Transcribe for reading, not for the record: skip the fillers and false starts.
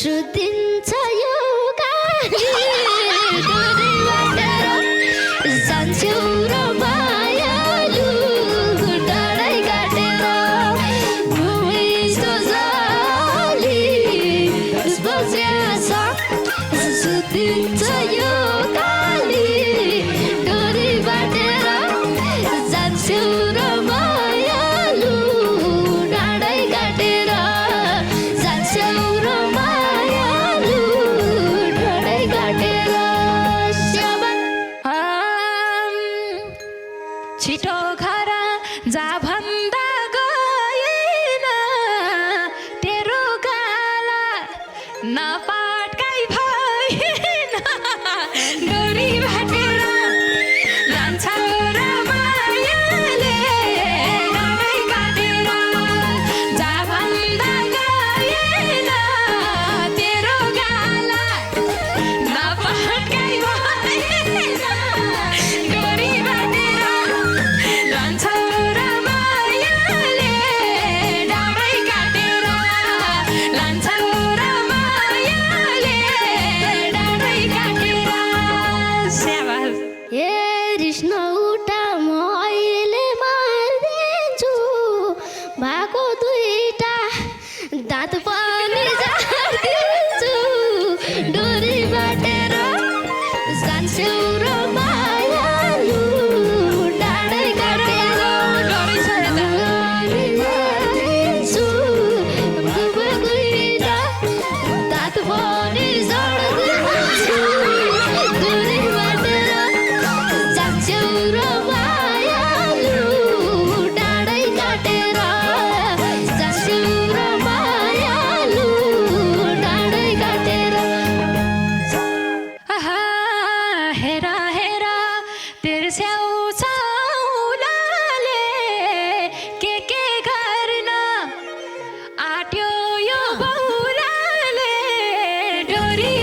सुतिन्छ यो गाली डोरी बाटेर जान्छौ र मायालु डाँडै काटेर घुमिस्तो जाली बस्याछ सुतिन्छ यो गाली डोरी बाटेर जान्छौ र मायालु डाँडै काटेर जान्छौ र मायालु डाँडै काटेर छिटो घर जा भन्दा गएन तेरो गाला नपाटकाई भएन डोरी बाटेर जान्छौ र मायाले डाँडै काटेर जा भन्दा गएन तेरो गाला नपाटकाई भएन डोरी बाटेर जान्छौ र मायाले डाँडै काटेर लान्छौ र मायाले डाँडै काटेर स्याबास ए कृष्ण उठा म अहिले मारिदिन्छु भएको दुईटा दाँत पनि झारिदिन्छु डोरी बाटेर जान्छौ र मायालु डाँडै काटेर झारिदिन्छु भएको दुईटा दाँत पनि झारिदिन्छु डोरी बाटेर जान्छौ र मायालु डाँडै काटेर जान्छौ र मायालु डाँडै काटेर हेर हेर तिर्स्याउ छौलाले के गर्न आट्यो यो बौलाले डोरी